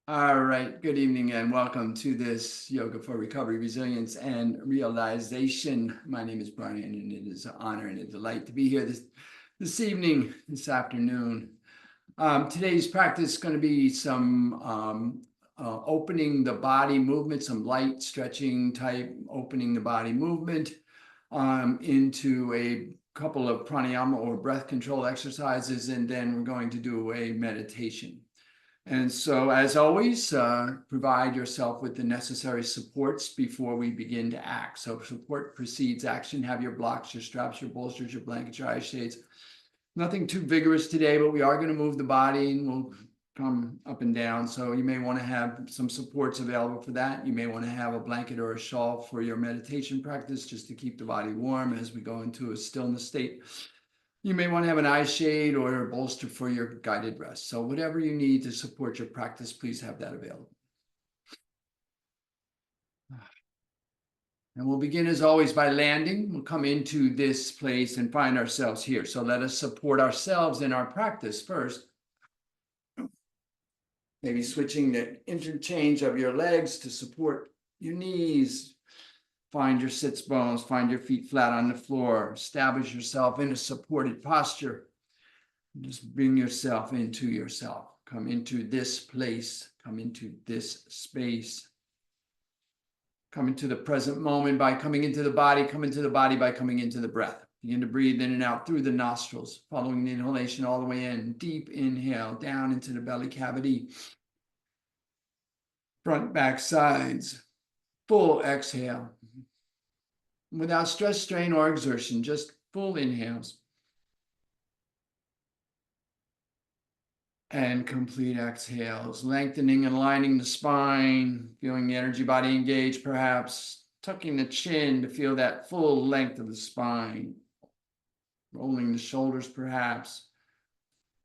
All right, good evening and welcome to this Yoga for Recovery, Resilience, and Realization. My name is Brian, and it is an honor and a delight to be here this evening, this afternoon. Today's practice is going to be some opening the body movement, some light stretching type opening the body movement into a couple of pranayama or breath control exercises, and then we're going to do a meditation. And so, as always, provide yourself with the necessary supports before we begin to act. So support precedes action. Have your blocks, your straps, your bolsters, your blankets, your eye shades. Nothing too vigorous today, but we are going to move the body and we'll come up and down. So you may want to have some supports available for that. You may want to have a blanket or a shawl for your meditation practice just to keep the body warm as we go into a stillness state. You may want to have an eye shade or a bolster for your guided rest. So whatever you need to support your practice, please have that available. And we'll begin as always by landing. We'll come into this place and find ourselves here. So let us support ourselves in our practice first. Maybe switching the interchange of your legs to support your knees. Find your sits bones, find your feet flat on the floor. Establish yourself in a supported posture. Just bring yourself into yourself. Come into this place. Come into this space. Come into the present moment by coming into the body. Come into the body by coming into the breath. Begin to breathe in and out through the nostrils, following the inhalation all the way in. Deep inhale down into the belly cavity. Front, back, sides. Full exhale. Without stress, strain, or exertion, just full inhales. And complete exhales, lengthening and aligning the spine, feeling the energy body engage, perhaps tucking the chin to feel that full length of the spine, rolling the shoulders, perhaps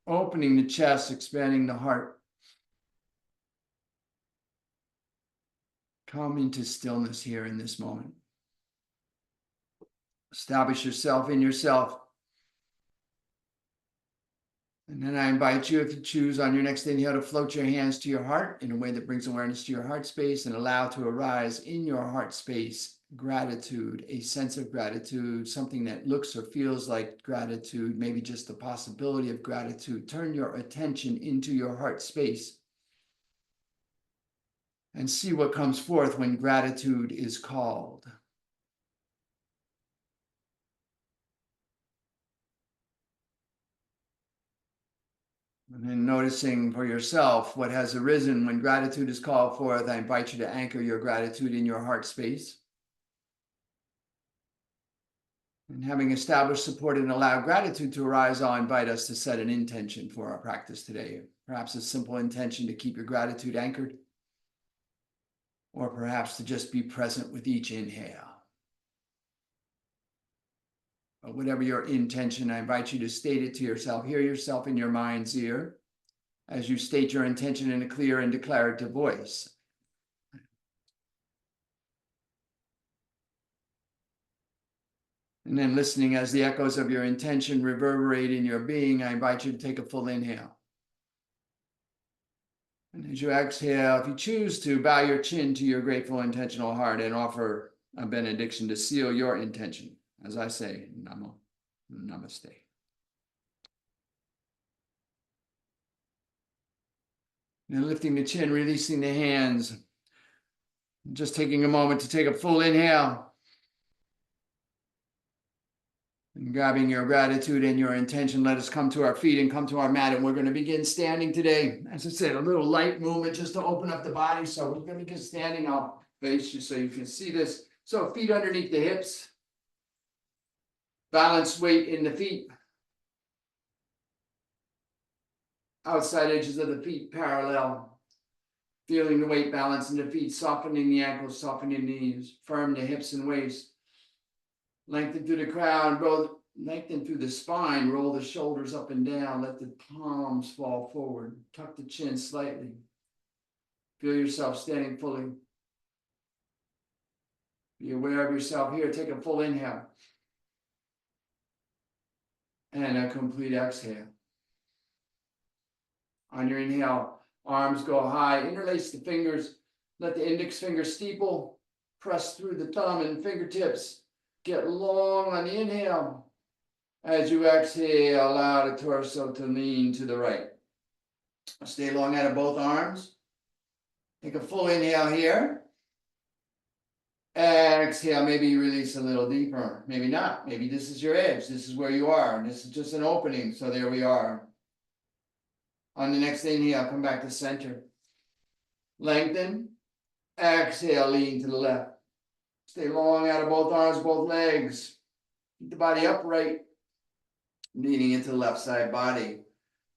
opening the chest, expanding the heart. Come into stillness here in this moment. Establish yourself in yourself. And then I invite you, if you choose, on your next inhale to float your hands to your heart in a way that brings awareness to your heart space and allow to arise in your heart space gratitude, a sense of gratitude, something that looks or feels like gratitude, maybe just the possibility of gratitude. Turn your attention into your heart space and see what comes forth when gratitude is called. And then noticing for yourself what has arisen when gratitude is called forth. I invite you to anchor your gratitude in your heart space. And having established, supported, and allowed gratitude to arise, I'll invite us to set an intention for our practice today. Perhaps a simple intention to keep your gratitude anchored, or perhaps to just be present with each inhale. But whatever your intention, I invite you to state it to yourself. Hear yourself in your mind's ear as you state your intention in a clear and declarative voice. And then listening as the echoes of your intention reverberate in your being, I invite you to take a full inhale. And as you exhale, if you choose to, bow your chin to your grateful, intentional heart and offer a benediction to seal your intention. As I say, Namo, Namaste. Now lifting the chin, releasing the hands. Just taking a moment to take a full inhale. And grabbing your gratitude and your intention, let us come to our feet and come to our mat. And we're going to begin standing today. As I said, a little light movement just to open up the body. So we're going to begin standing. I'll face you so you can see this. So feet underneath the hips. Balanced weight in the feet. Outside edges of the feet parallel. Feeling the weight balance in the feet, softening the ankles, softening the knees. Firm the hips and waist. Lengthen through the crown, lengthen through the spine, roll the shoulders up and down, let the palms fall forward, tuck the chin slightly. Feel yourself standing fully. Be aware of yourself here. Take a full inhale. And a complete exhale. On your inhale, Arms go high, interlace the fingers, let the index finger steeple, press through the thumb and fingertips, get long on the inhale. As you exhale, allow the torso to lean to the right. Stay long out of both arms. Take a full inhale here. Exhale, maybe you release a little deeper, maybe not. Maybe this is your edge. This is where you are. This is just an opening. So there we are. On the next inhale, come back to center. Lengthen. Exhale, lean to the left. Stay long out of both arms, both legs. Keep the body upright, leaning into the left side body.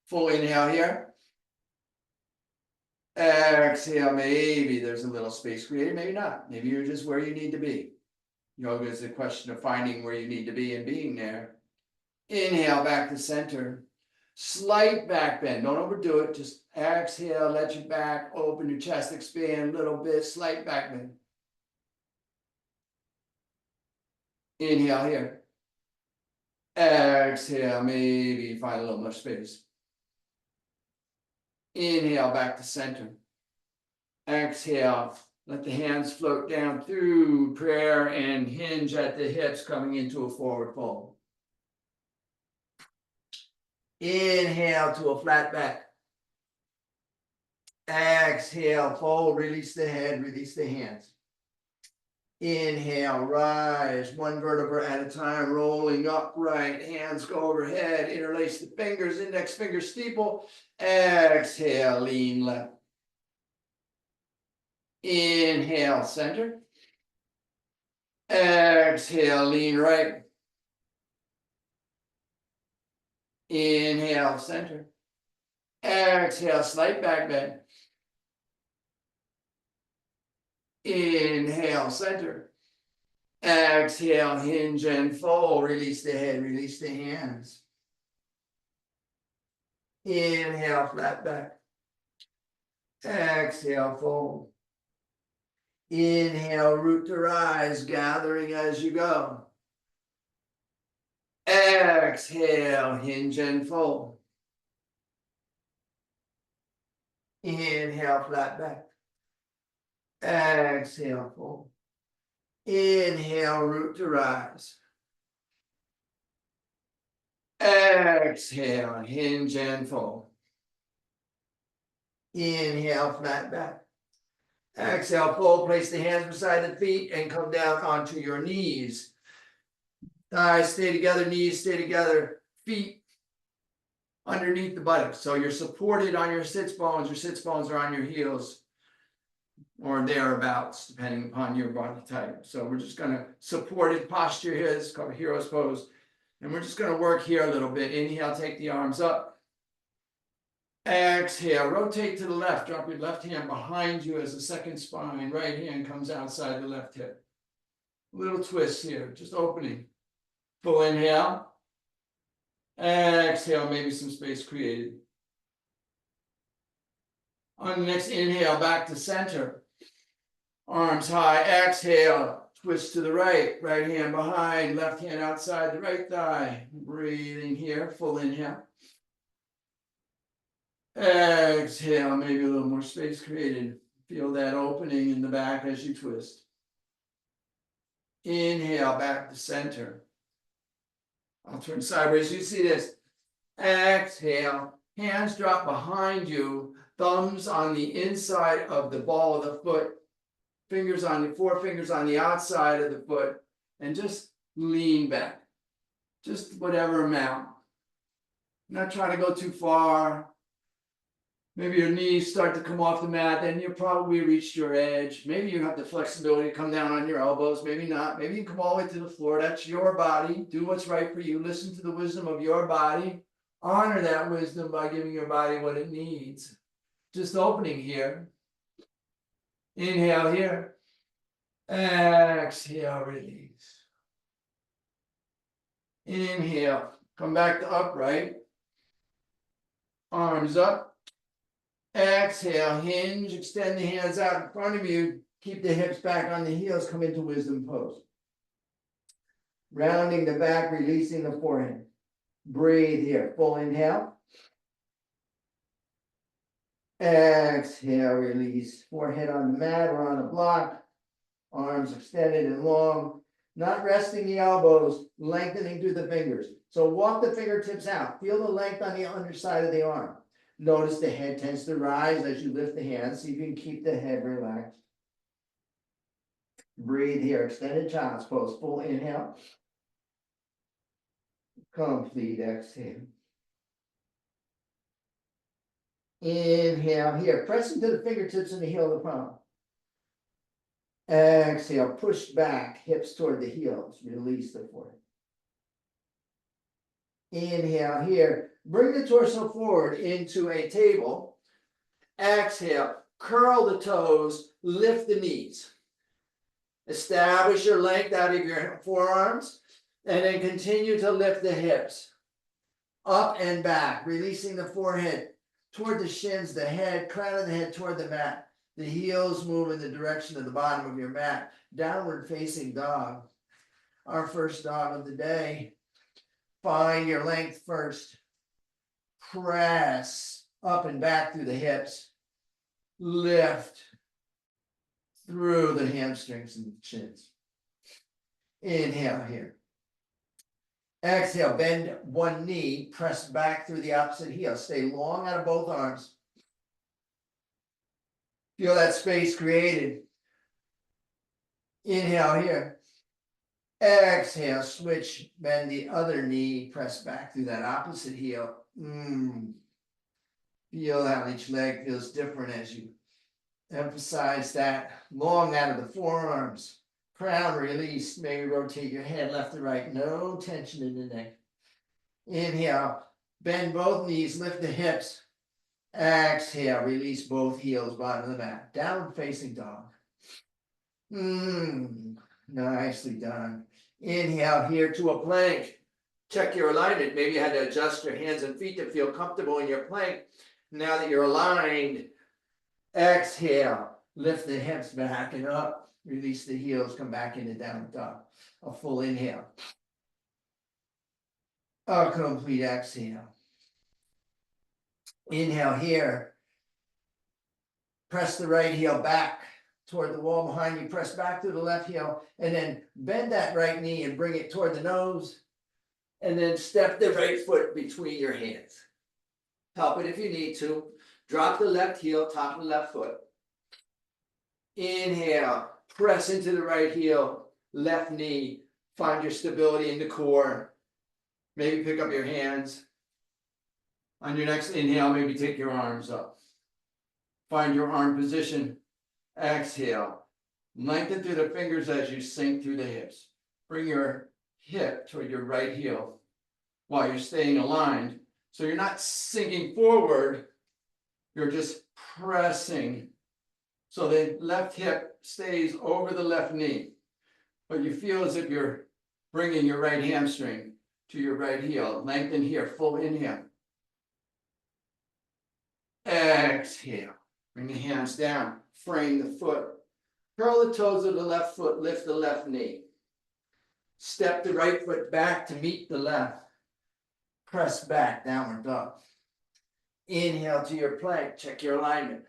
Full inhale here. Exhale, maybe there's a little space created, maybe not. Maybe you're just where you need to be. Yoga is a question of finding where you need to be and being there. Inhale, back to center. Slight back bend, don't overdo it. Just exhale, let your back open, your chest expand a little bit, slight back bend. Inhale here. Exhale, maybe find a little more space. Inhale, back to center. Exhale, let the hands float down through prayer and hinge at the hips, coming into a forward fold. Inhale to a flat back. Exhale, fold, release the head, release the hands. Inhale, rise, one vertebra at a time, rolling upright, hands go overhead, interlace the fingers, index finger steeple. Exhale, lean left. Inhale, center. Exhale, lean right. Inhale, center. Exhale, slight back bend. Inhale, center. Exhale, hinge and fold. Release the head, release the hands. Inhale, flat back. Exhale, fold. Inhale, root to rise, gathering as you go. Exhale, hinge and fold. Inhale, flat back. Exhale, fold. Inhale, root to rise. Exhale, hinge and fold. Inhale, flat back. Exhale, fold, place the hands beside the feet and come down onto your knees. Thighs stay together, knees stay together, feet underneath the buttocks. So you're supported on your sits bones are on your heels or thereabouts, depending upon your body type. So we're just going to supported posture here. This is called hero's pose. And we're just going to work here a little bit. Inhale, take the arms up. Exhale, rotate to the left. Drop your left hand behind you as a second spine. Right hand comes outside the left hip. Little twist here, just opening. Full inhale. Exhale, maybe some space created. On the next inhale, back to center. Arms high, exhale, twist to the right, right hand behind, left hand outside the right thigh. Breathing here, full inhale. Exhale, maybe a little more space created. Feel that opening in the back as you twist. Inhale, back to center. I'll turn sideways, you see this. Exhale, hands drop behind you, thumbs on the inside of the ball of the foot. Fingers on the forefingers on the outside of the foot, and just lean back. Just whatever amount. Not trying to go too far. Maybe your knees start to come off the mat, then you probably reached your edge. Maybe you have the flexibility to come down on your elbows, maybe not. Maybe you come all the way to the floor. That's your body. Do what's right for you. Listen to the wisdom of your body. Honor that wisdom by giving your body what it needs. Just opening here. Inhale here. Exhale, release. Inhale, come back to upright. Arms up. Exhale, hinge, extend the hands out in front of you. Keep the hips back on the heels, come into wisdom pose. Rounding the back, releasing the forehand. Breathe here, full inhale. Exhale, release. Forehead on the mat or on a block. Arms extended and long. Not resting the elbows, lengthening through the fingers. So walk the fingertips out. Feel the length on the underside of the arm. Notice the head tends to rise as you lift the hands. See if you can keep the head relaxed. Breathe here. Extended child's pose. Full inhale. Complete exhale. Inhale here. Press into the fingertips and the heel of the palm. Exhale. Push back. Hips toward the heels. Release the forehead. Inhale here. Bring the torso forward into a table. Exhale. Curl the toes. Lift the knees. Establish your length out of your forearms. And then continue to lift the hips. Up and back. Releasing the forehead toward the shins, the head, crown of the head toward the mat. The heels move in the direction of the bottom of your mat. Downward facing dog. Our first dog of the day. Find your length first. Press up and back through the hips. Lift through the hamstrings and shins. Inhale here. Exhale, bend one knee, press back through the opposite heel. Stay long out of both arms. Feel that space created. Inhale here. Exhale, switch, bend the other knee, press back through that opposite heel. Feel how each leg feels different as you emphasize that. Long out of the forearms. Crown release. Maybe rotate your head left to right. No tension in the neck. Inhale. Bend both knees. Lift the hips. Exhale. Release both heels. Bottom of the mat. Downward facing dog. Nicely done. Inhale here to a plank. Check your alignment. Maybe you had to adjust your hands and feet to feel comfortable in your plank. Now that you're aligned, exhale. Lift the hips back and up. Release the heels. Come back into downward dog. A full inhale. A complete exhale. Inhale here. Press the right heel back toward the wall behind you. Press back to the left heel. And then bend that right knee and bring it toward the nose. And then step the right foot between your hands. Help it if you need to. Drop the left heel, top of the left foot. Inhale. Press into the right heel, left knee. Find your stability in the core. Maybe pick up your hands. On your next inhale, maybe take your arms up. Find your arm position. Exhale. Lengthen through the fingers as you sink through the hips. Bring your hip toward your right heel while you're staying aligned. So you're not sinking forward. You're just pressing. So the left hip stays over the left knee. But you feel as if you're bringing your right hamstring to your right heel. Lengthen here. Full inhale. Exhale. Bring the hands down. Frame the foot. Curl the toes of the left foot. Lift the left knee. Step the right foot back to meet the left. Press back. Downward dog. Inhale to your plank. Check your alignment.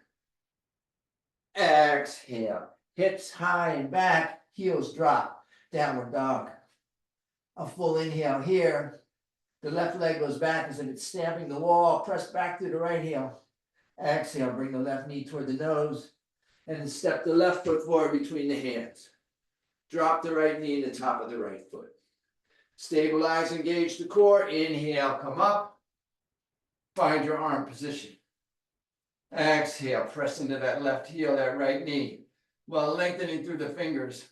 Exhale. Hips high and back. Heels drop. Downward dog. A full inhale here. The left leg goes back as if it's stamping the wall. Press back to the right heel. Exhale. Bring the left knee toward the nose. And then step the left foot forward between the hands. Drop the right knee in the top of the right foot. Stabilize, engage the core. Inhale, come up. Find your arm position. Exhale, press into that left heel, that right knee, while lengthening through the fingers.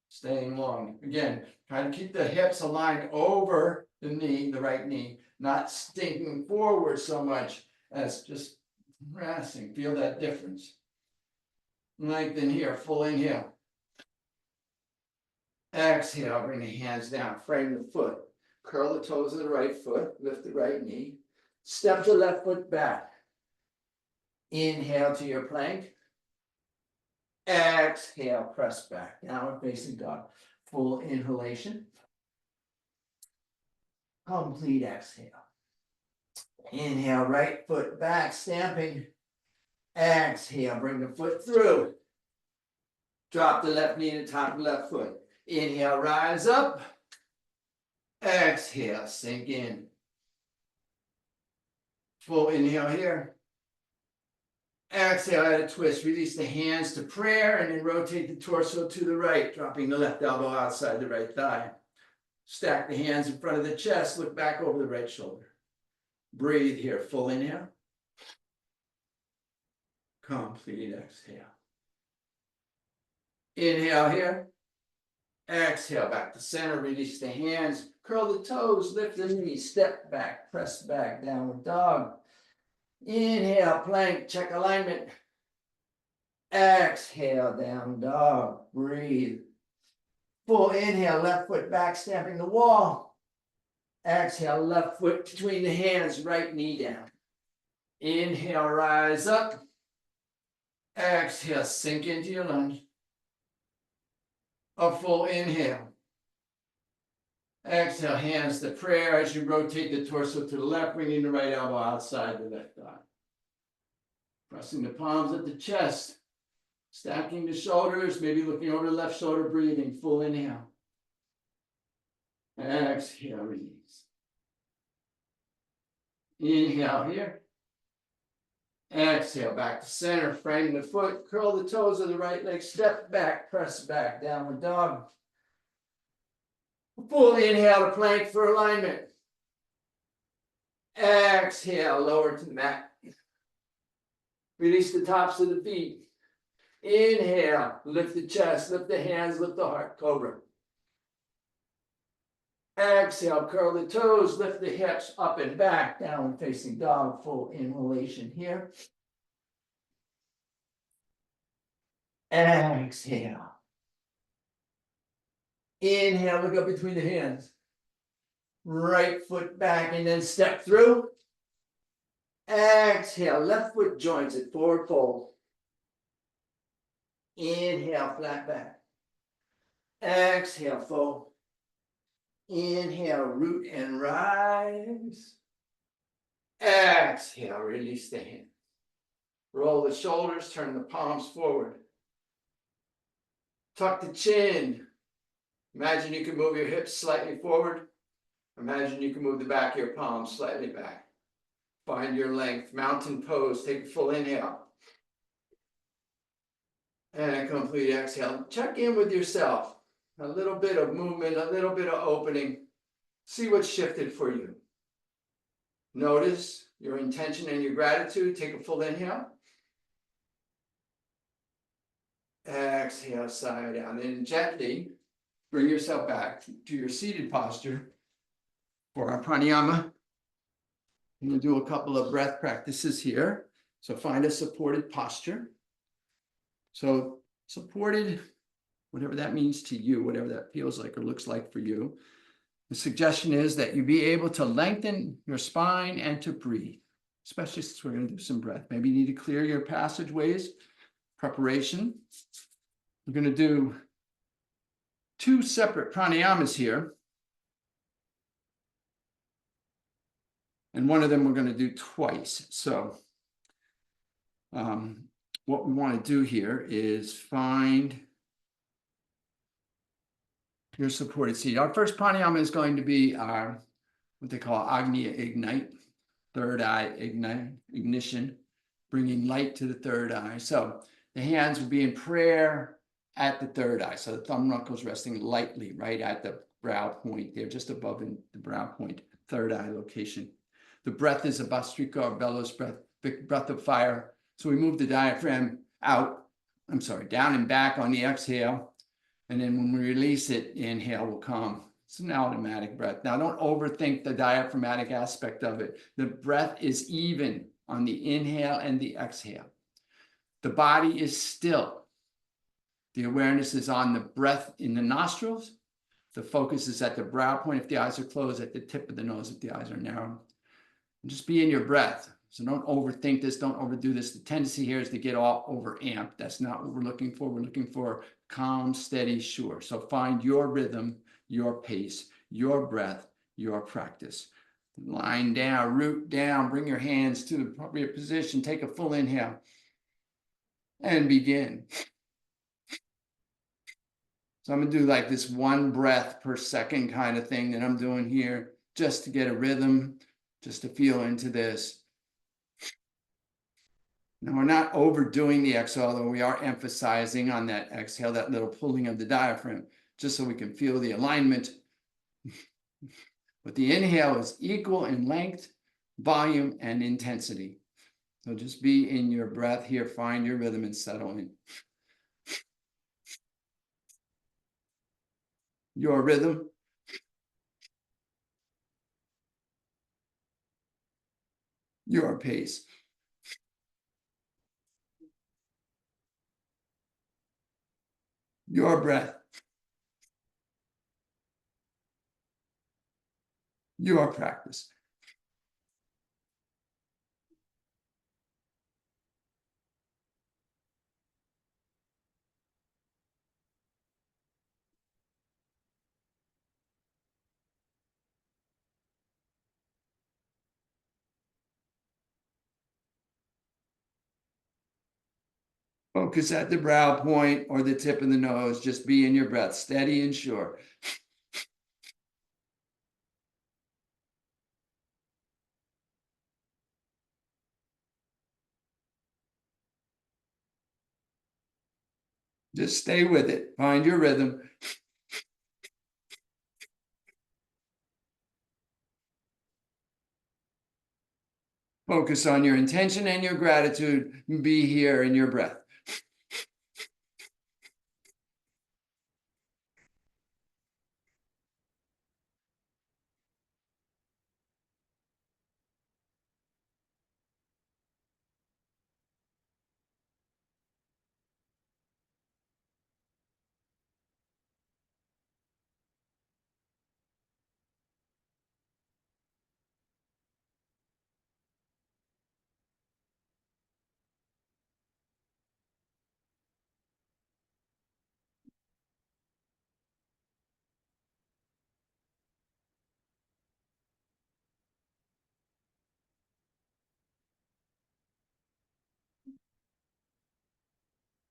Staying long. Again, try to keep the hips aligned over the knee, the right knee, not stinking forward so much as just pressing. Feel that difference. Lengthen here, full inhale. Exhale, bring the hands down, frame the foot. Curl the toes of the right foot, lift the right knee. Step the left foot back. Inhale to your plank. Exhale, press back. Downward facing dog. Full inhalation. Complete exhale. Inhale, right foot back, stamping. Exhale, bring the foot through. Drop the left knee to the top of the left foot. Inhale, rise up. Exhale, sink in. Full inhale here. Exhale, add a twist. Release the hands to prayer and then rotate the torso to the right, dropping the left elbow outside the right thigh. Stack the hands in front of the chest, look back over the right shoulder. Breathe here, full inhale. Complete exhale. Inhale here. Exhale, back to center, release the hands, curl the toes, lift the knees, step back, press back, downward dog. Inhale, plank, check alignment. Exhale, down dog, breathe. Full inhale, left foot back, stamping the wall. Exhale, left foot between the hands, right knee down. Inhale, rise up. Exhale, sink into your lunge. A full inhale. Exhale, hands to prayer as you rotate the torso to the left, bringing the right elbow outside the left thigh. Pressing the palms at the chest, stacking the shoulders, maybe looking over the left shoulder, breathing, full inhale. Exhale, release. Inhale here. Exhale, back to center, frame the foot, curl the toes of the right leg, step back, press back, downward dog. Full inhale to plank for alignment. Exhale, lower to the mat. Release the tops of the feet. Inhale, lift the chest, lift the hands, lift the heart, cobra. Exhale, curl the toes, lift the hips up and back, downward facing dog, full inhalation here. Exhale. Inhale, look up between the hands. Right foot back and then step through. Exhale, left foot joins it, forward fold. Inhale, flat back. Exhale, fold. Inhale, root and rise. Exhale, release the hand. Roll the shoulders, turn the palms forward. Tuck the chin. Imagine you can move your hips slightly forward. Imagine you can move the back of your palms slightly back. Find your length. Mountain pose. Take a full inhale. And a complete exhale. Check in with yourself. A little bit of movement, a little bit of opening. See what's shifted for you. Notice your intention and your gratitude. Take a full inhale. Exhale, sigh down. And gently bring yourself back to your seated posture for our pranayama. We'll do a couple of breath practices here. So find a supported posture. So supported, whatever that means to you, whatever that feels like or looks like for you. The suggestion is that you be able to lengthen your spine and to breathe, especially since we're going to do some breath. Maybe you need to clear your passageways. Preparation. We're going to do 2 separate pranayamas here. And one of them we're going to do twice. So what we want to do here is find your supported seat. Our first pranayama is going to be our, what they call Agnya Ignite, third eye ignition, bringing light to the third eye. So the hands will be in prayer at the third eye. So the thumb knuckles resting lightly right at the brow point. They're just above the brow point, third eye location. The breath is a Bhastrika or bellows breath, breath of fire. So we move the diaphragm out, down and back on the exhale. And then when we release it, inhale will come. It's an automatic breath. Now don't overthink the diaphragmatic aspect of it. The breath is even on the inhale and the exhale. The body is still. The awareness is on the breath in the nostrils. The focus is at the brow point if the eyes are closed, at the tip of the nose if the eyes are narrow. And just be in your breath. So don't overthink this, don't overdo this. The tendency here is to get all over amped. That's not what we're looking for. We're looking for calm, steady, sure. So find your rhythm, your pace, your breath, your practice. Line down, root down, bring your hands to the appropriate position. Take a full inhale. and begin. So I'm gonna do like this 1 breath per second kind of thing that I'm doing here, just to get a rhythm, just to feel into this. Now we're not overdoing the exhale, though we are emphasizing on that exhale, that little pulling of the diaphragm, just so we can feel the alignment. But the inhale is equal in length, volume, and intensity. So just be in your breath here, find your rhythm and settle in. Your rhythm. Your pace. Your breath. Your practice. Focus at the brow point or the tip of the nose. Just be in your breath, steady and sure. Just stay with it. Find your rhythm. Focus on your intention and your gratitude. Be here in your breath.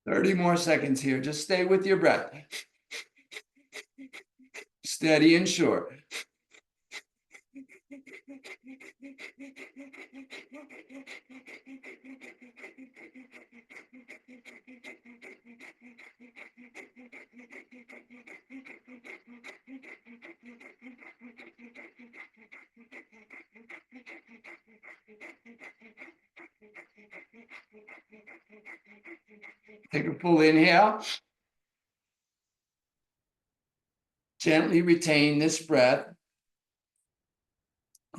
Thirty more seconds here. Just stay with your breath. Steady and sure. Take a full inhale. Gently retain this breath.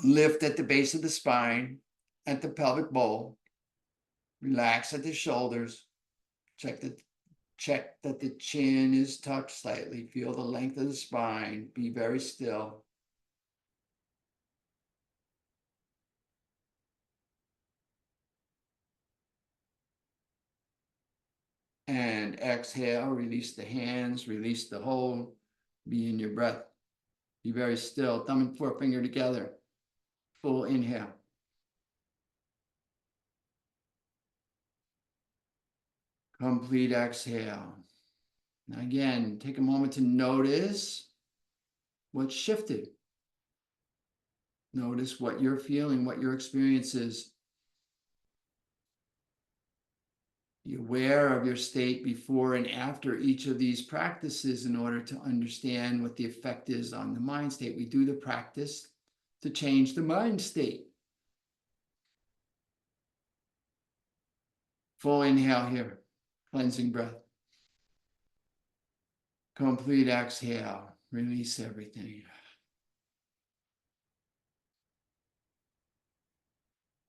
Lift at the base of the spine, at the pelvic bowl. Relax at the shoulders. Check that the chin is tucked slightly. Feel the length of the spine. Be very still. And exhale, release the hands, release the hold. Be in your breath. Be very still. Thumb and forefinger together. Full inhale. Complete exhale. Now again, take a moment to notice what shifted. Notice what you're feeling, what your experience is. Be aware of your state before and after each of these practices in order to understand what the effect is on the mind state. We do the practice to change the mind state. Full inhale here, cleansing breath. Complete exhale, release everything.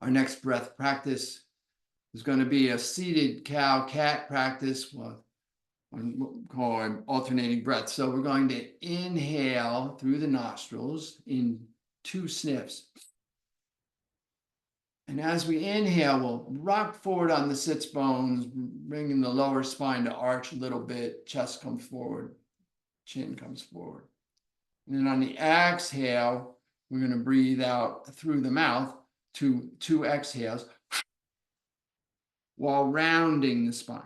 Our next breath practice is going to be a seated cow-cat practice. Well, call an alternating breath. So we're going to inhale through the nostrils in 2 sniffs. And as we inhale, we'll rock forward on the sits bones, bringing the lower spine to arch a little bit. Chest comes forward, chin comes forward. And then on the exhale, we're going to breathe out through the mouth to 2 exhales. while rounding the spine,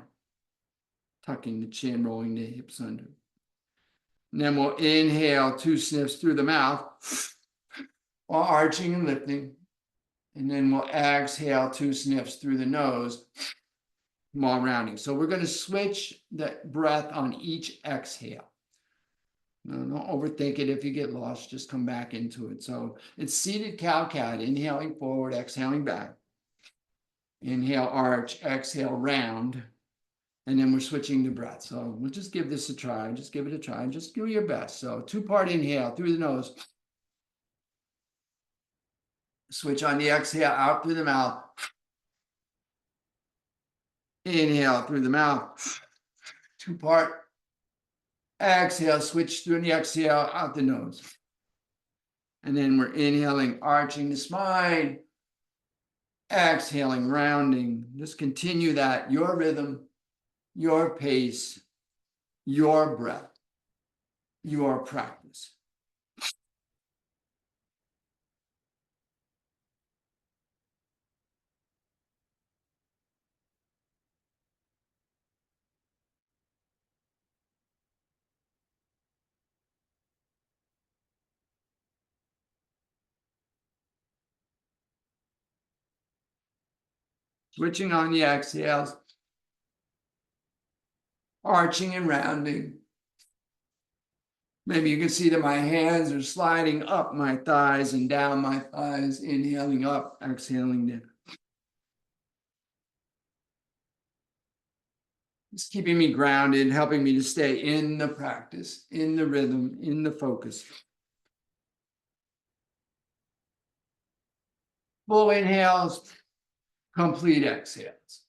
tucking the chin, rolling the hips under. And then we'll inhale 2 sniffs through the mouth while arching and lifting. And then we'll exhale 2 sniffs through the nose while rounding. So we're going to switch the breath on each exhale. No, don't overthink it. If you get lost, just come back into it. So it's seated cow-cat, inhaling forward, exhaling back. Inhale, arch, exhale, round. And then we're switching the breath. So we'll just give this a try. Just give it a try. Just do your best. So 2-part inhale through the nose. Switch on the exhale out through the mouth. Inhale through the mouth. 2-part. Exhale, switch through the exhale out the nose. And then we're inhaling, arching the spine. Exhaling, rounding. Just continue that. Your rhythm, your pace, your breath, your practice. Switching on the exhales, arching and rounding. Maybe you can see that my hands are sliding up my thighs and down my thighs, inhaling up, exhaling down. It's keeping me grounded, helping me to stay in the practice, in the rhythm, in the focus. Full inhales, complete exhales.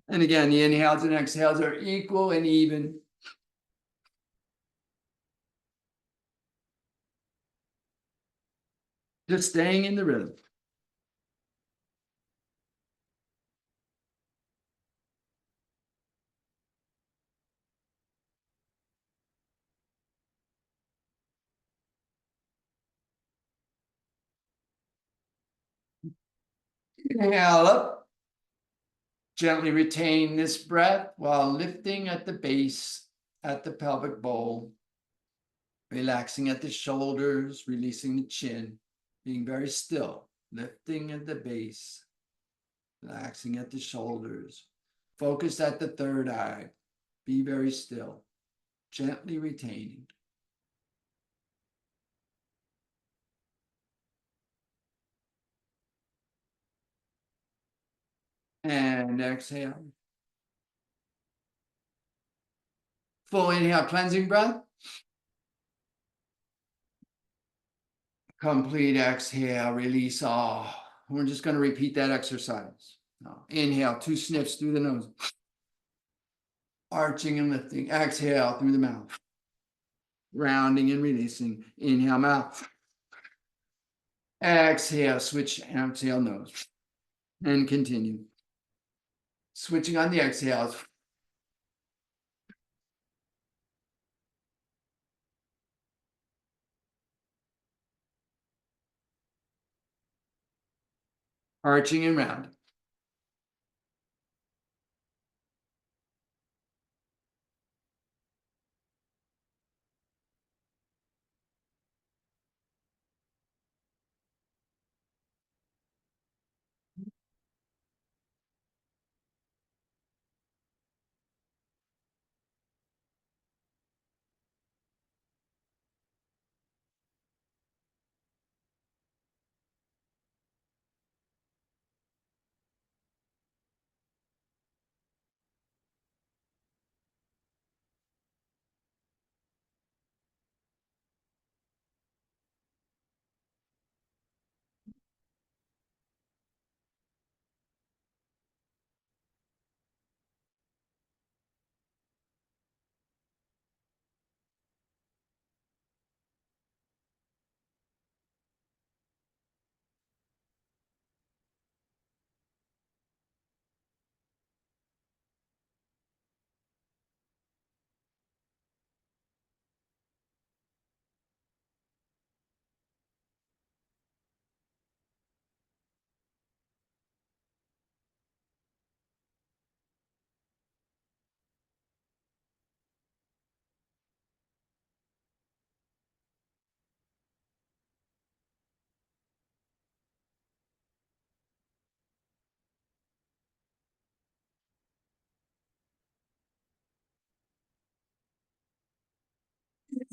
And again, the inhales and exhales are equal and even. Just staying in the rhythm. Inhale up. Gently retain this breath while lifting at the base, at the pelvic bowl. Relaxing at the shoulders, releasing the chin, being very still, lifting at the base, relaxing at the shoulders. Focus at the third eye. Be very still, gently retaining. And exhale. Full inhale, cleansing breath. Complete exhale, release all. We're just going to repeat that exercise. Now, inhale, 2 sniffs through the nose. Arching and lifting. Exhale through the mouth. Rounding and releasing. Inhale, mouth. Exhale, switch, exhale, nose. And continue. Switching on the exhales. Arching and rounding.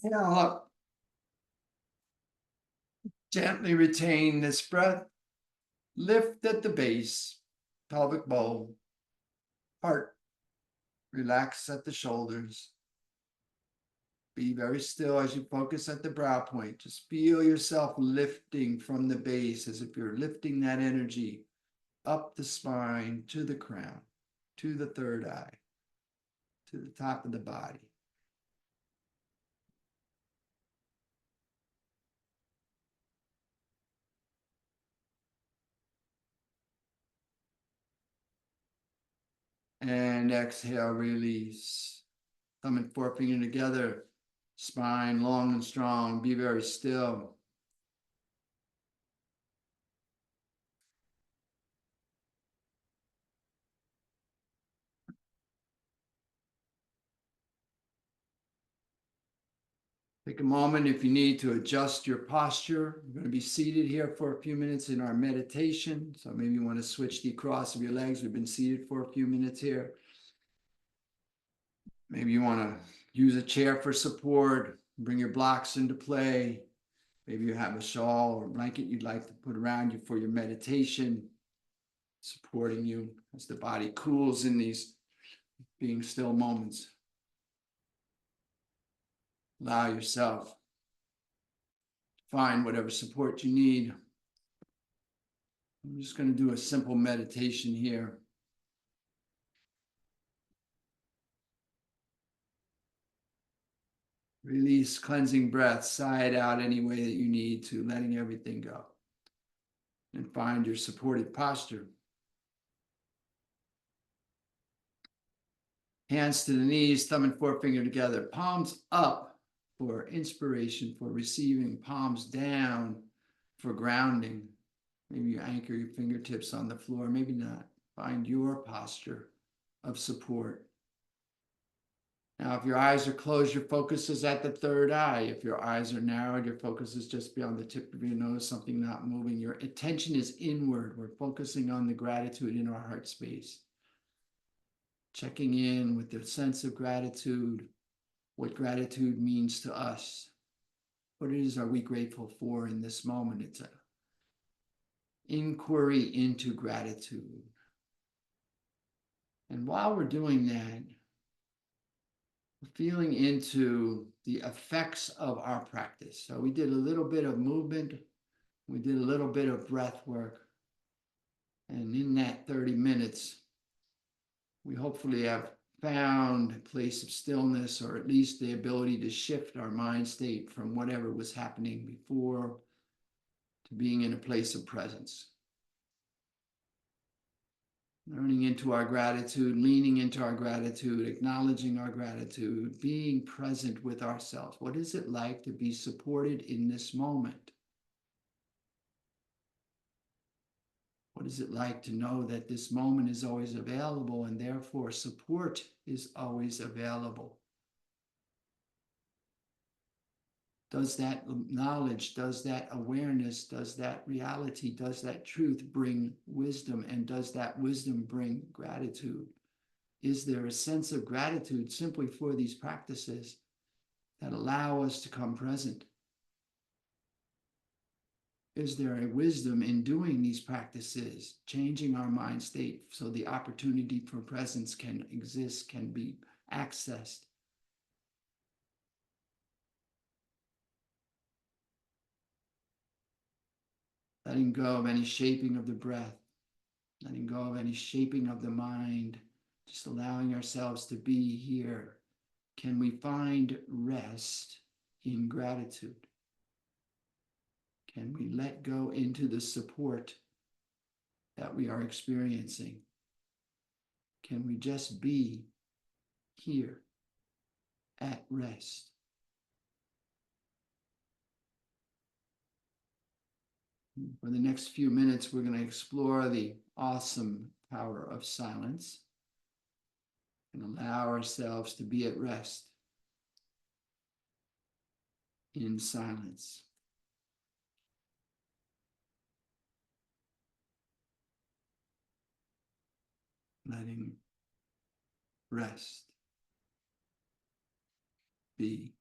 Exhale up. Gently retain this breath. Lift at the base, pelvic bowl, heart. Relax at the shoulders. Be very still as you focus at the brow point. Just feel yourself lifting from the base as if you're lifting that energy up the spine to the crown, to the third eye, to the top of the body. And exhale, release. Thumb and forefinger together. Spine long and strong. Be very still. Take a moment if you need to adjust your posture. We're going to be seated here for a few minutes in our meditation. So maybe you want to switch the cross of your legs. We've been seated for a few minutes here. Maybe you want to use a chair for support, bring your blocks into play. Maybe you have a shawl or blanket you'd like to put around you for your meditation, supporting you as the body cools in these being still moments. Allow yourself to find whatever support you need. I'm just going to do a simple meditation here. Release cleansing breath, sigh it out any way that you need to, letting everything go. And find your supported posture. Hands to the knees, thumb and forefinger together, palms up for inspiration, for receiving, palms down for grounding. Maybe you anchor your fingertips on the floor, maybe not. Find your posture of support. Now, if your eyes are closed, your focus is at the third eye. If your eyes are narrowed, your focus is just beyond the tip of your nose, something not moving. Your attention is inward. We're focusing on the gratitude in our heart space. Checking in with the sense of gratitude, what gratitude means to us. What it is are we grateful for in this moment? It's an inquiry into gratitude. And while we're doing that, feeling into the effects of our practice. So we did a little bit of movement, we did a little bit of breath work, and in that 30 minutes, we hopefully have found a place of stillness, or at least the ability to shift our mind state from whatever was happening before to being in a place of presence. Learning into our gratitude, leaning into our gratitude, acknowledging our gratitude, being present with ourselves. What is it like to be supported in this moment? What is it like to know that this moment is always available and therefore support is always available? Does that knowledge, does that awareness, does that reality, does that truth bring wisdom? And does that wisdom bring gratitude? Is there a sense of gratitude simply for these practices that allow us to come present? Is there a wisdom in doing these practices, changing our mind state so the opportunity for presence can exist, can be accessed? Letting go of any shaping of the breath, letting go of any shaping of the mind, just allowing ourselves to be here. Can we find rest in gratitude? Can we let go into the support that we are experiencing? Can we just be here at rest? For the next few minutes, we're going to explore the awesome power of silence and allow ourselves to be at rest in silence. Letting rest be.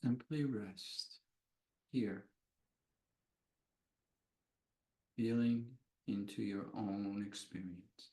Simply rest here, feeling into your own experience.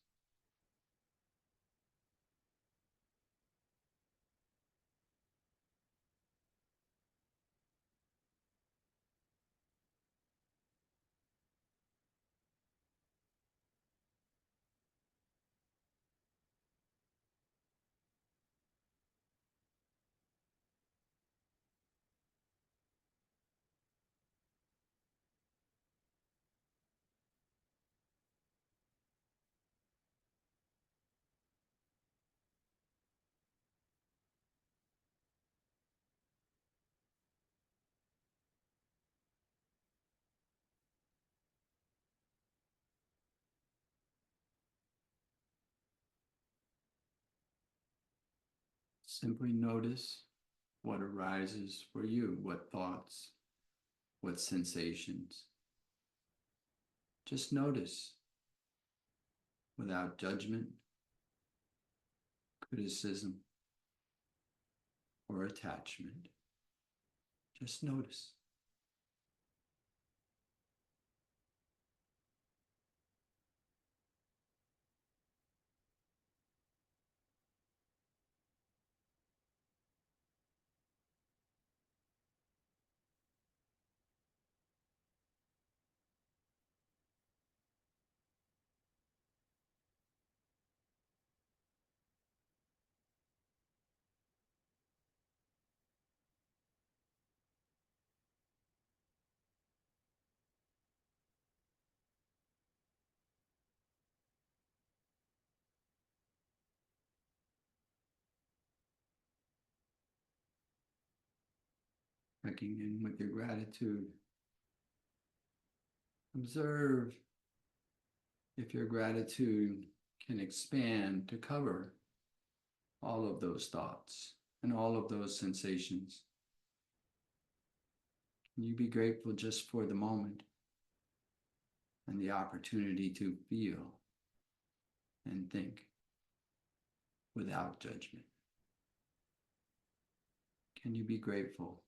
Simply notice what arises for you, what thoughts, what sensations. Just notice without judgment, criticism, or attachment. Just notice. Checking in with your gratitude. Observe if your gratitude can expand to cover all of those thoughts and all of those sensations. Can you be grateful just for the moment and the opportunity to feel and think without judgment? Can you be grateful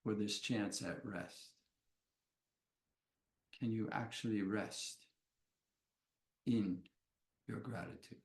for this chance at rest? Can you actually rest in your gratitude?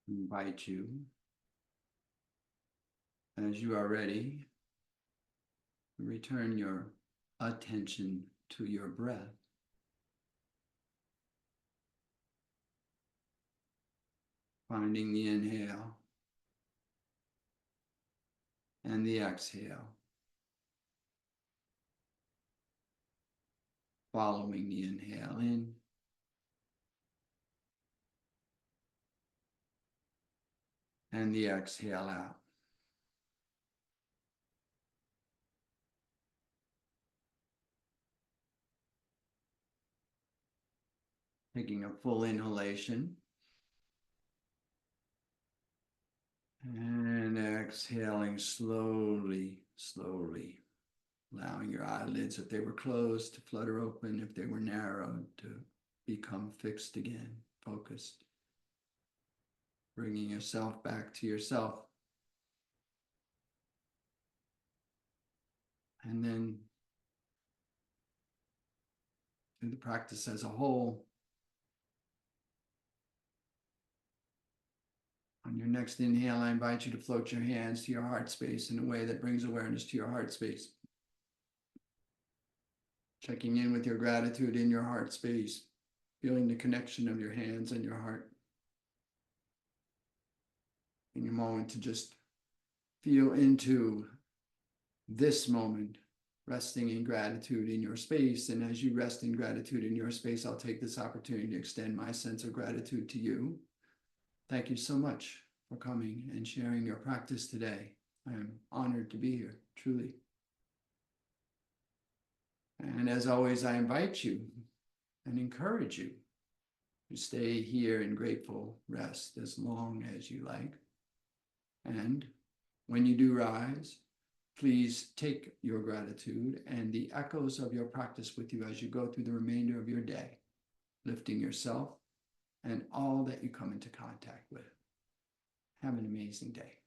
I invite you, as you are ready, return your attention to your breath. Finding the inhale and the exhale. Following the inhale in and the exhale out. Taking a full inhalation and exhaling slowly, slowly, allowing your eyelids, if they were closed, to flutter open, if they were narrowed, to become fixed again, focused. Bringing yourself back to yourself. And then through the practice as a whole. On your next inhale, I invite you to float your hands to your heart space in a way that brings awareness to your heart space. Checking in with your gratitude in your heart space, feeling the connection of your hands and your heart. In a moment to just feel into this moment, resting in gratitude in your space. And as you rest in gratitude in your space, I'll take this opportunity to extend my sense of gratitude to you. Thank you so much for coming and sharing your practice today. I am honored to be here, truly. And as always, I invite you and encourage you to stay here in grateful rest as long as you like. And when you do rise, please take your gratitude and the echoes of your practice with you as you go through the remainder of your day, lifting yourself and all that you come into contact with. Have an amazing day.